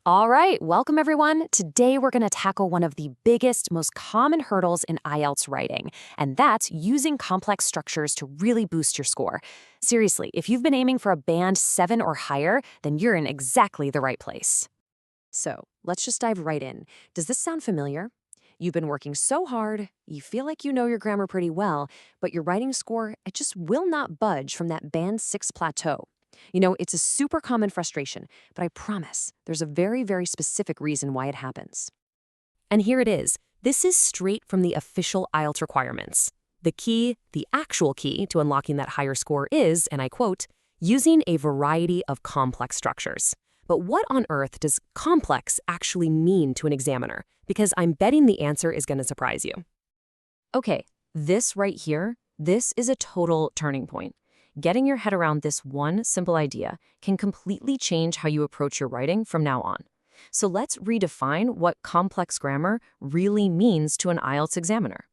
All right, welcome everyone. Today we're going to tackle one of the biggest, most common hurdles in IELTS writing, and that's using complex structures to really boost your score. Seriously, if you've been aiming for a band 7 or higher, then you're in exactly the right place. So let's just dive right in. Does this sound familiar? You've been working so hard, you feel like you know your grammar pretty well, but your writing score, it just will not budge from that band 6 plateau. It's a super common frustration, but I promise there's a very, very specific reason why it happens. And here it is. This is straight from the official IELTS requirements. The key, the actual key to unlocking that higher score is, and I quote, using a variety of complex structures. But what on earth does complex actually mean to an examiner? Because I'm betting the answer is going to surprise you. Okay, this right here, this is a total turning point. Getting your head around this one simple idea can completely change how you approach your writing from now on. So let's redefine what complex grammar really means to an IELTS examiner.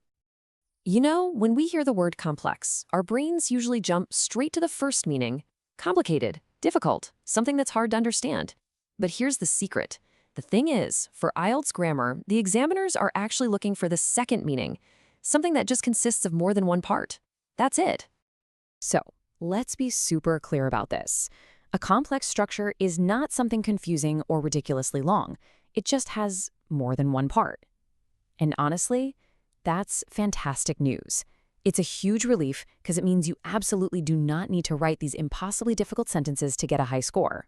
When we hear the word complex, our brains usually jump straight to the first meaning: complicated, difficult, something that's hard to understand. But here's the secret. The thing is, for IELTS grammar, the examiners are actually looking for the second meaning, something that just consists of more than one part. That's it. So, let's be super clear about this. A complex structure is not something confusing or ridiculously long. It just has more than one part. And honestly, that's fantastic news. It's a huge relief because it means you absolutely do not need to write these impossibly difficult sentences to get a high score.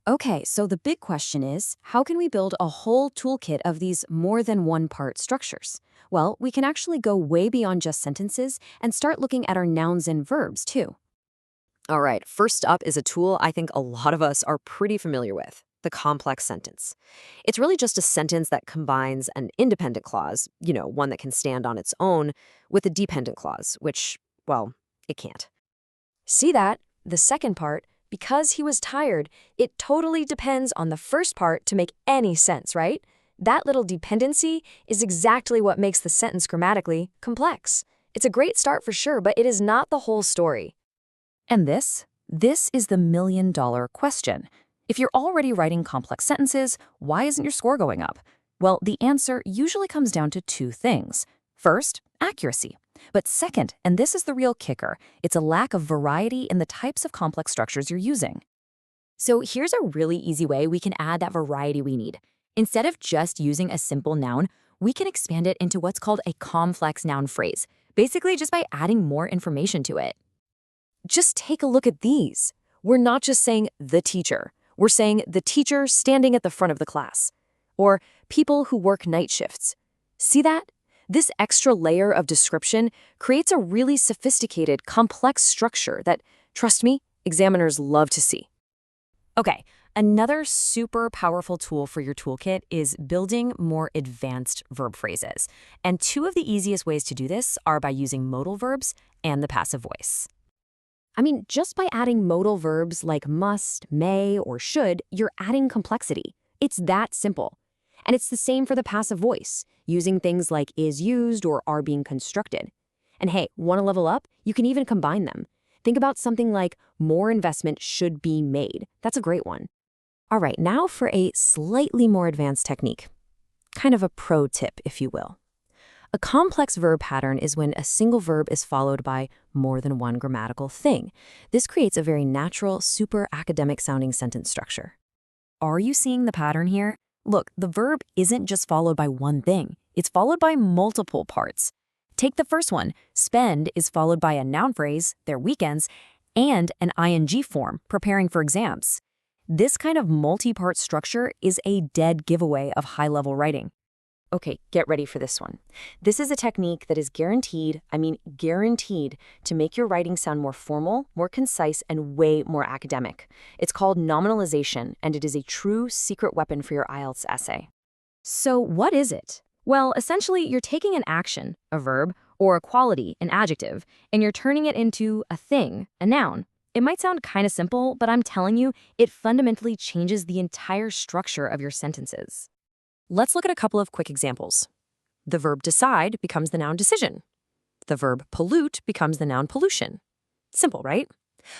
Okay, so the big question is, how can we build a whole toolkit of these more than one part structures? Well, we can actually go way beyond just sentences and start looking at our nouns and verbs too. All right, first up is a tool I think a lot of us are pretty familiar with: the complex sentence. It's really just a sentence that combines an independent clause, one that can stand on its own, with a dependent clause, which, well, it can't. See that? The second part, because he was tired, it totally depends on the first part to make any sense, right? That little dependency is exactly what makes the sentence grammatically complex. It's a great start for sure, but it is not the whole story. And this is the million-dollar question. If you're already writing complex sentences, why isn't your score going up? Well, the answer usually comes down to two things. First, accuracy. But second, and this is the real kicker, it's a lack of variety in the types of complex structures you're using. So here's a really easy way we can add that variety we need. Instead of just using a simple noun, we can expand it into what's called a complex noun phrase, basically just by adding more information to it. Just take a look at these. We're not just saying the teacher. We're saying the teacher standing at the front of the class. Or people who work night shifts. See that? This extra layer of description creates a really sophisticated, complex structure that, trust me, examiners love to see. Okay, another super powerful tool for your toolkit is building more advanced verb phrases. And two of the easiest ways to do this are by using modal verbs and the passive voice. Just by adding modal verbs like must, may, or should, you're adding complexity. It's that simple. And it's the same for the passive voice, using things like is used or are being constructed. And hey, want to level up? You can even combine them. Think about something like more investment should be made. That's a great one. All right, now for a slightly more advanced technique. Kind of a pro tip, if you will. A complex verb pattern is when a single verb is followed by more than one grammatical thing. This creates a very natural, super academic-sounding sentence structure. Are you seeing the pattern here? Look, the verb isn't just followed by one thing. It's followed by multiple parts. Take the first one. Spend is followed by a noun phrase, their weekends, and an ing form, preparing for exams. This kind of multi-part structure is a dead giveaway of high-level writing. Okay, get ready for this one. This is a technique that is guaranteed to make your writing sound more formal, more concise, and way more academic. It's called nominalization, and it is a true secret weapon for your IELTS essay. So what is it? Well, essentially, you're taking an action, a verb, or a quality, an adjective, and you're turning it into a thing, a noun. It might sound kind of simple, but I'm telling you, it fundamentally changes the entire structure of your sentences. Let's look at a couple of quick examples. The verb decide becomes the noun decision. The verb pollute becomes the noun pollution. Simple, right?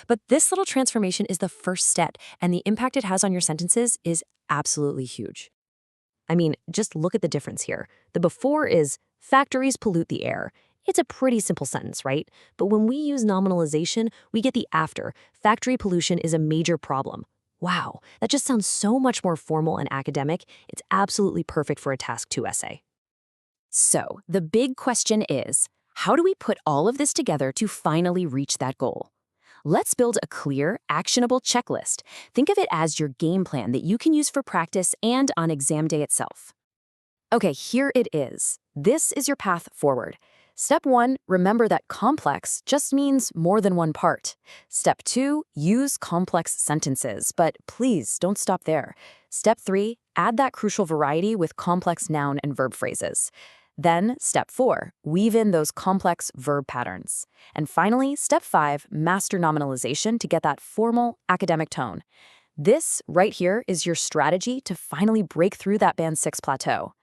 But this little transformation is the first step, and the impact it has on your sentences is absolutely huge. I mean, just look at the difference here. The before is factories pollute the air. It's a pretty simple sentence, right? But when we use nominalization, we get the after. Factory pollution is a major problem. Wow, that just sounds so much more formal and academic. It's absolutely perfect for a Task 2 essay. So, the big question is, how do we put all of this together to finally reach that goal? Let's build a clear, actionable checklist. Think of it as your game plan that you can use for practice and on exam day itself. Okay, here it is. This is your path forward. Step 1, remember that complex just means more than one part. Step 2, use complex sentences, but please don't stop there. Step 3, add that crucial variety with complex noun and verb phrases. Then, step 4, weave in those complex verb patterns. And finally, step 5, master nominalization to get that formal academic tone. This, right here, is your strategy to finally break through that Band 6 plateau.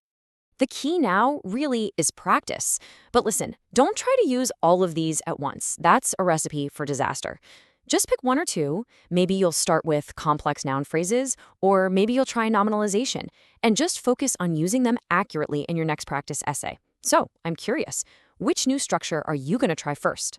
The key now really is practice. But listen, don't try to use all of these at once. That's a recipe for disaster. Just pick one or two. Maybe you'll start with complex noun phrases, or maybe you'll try nominalization, and just focus on using them accurately in your next practice essay. So, I'm curious, which new structure are you going to try first?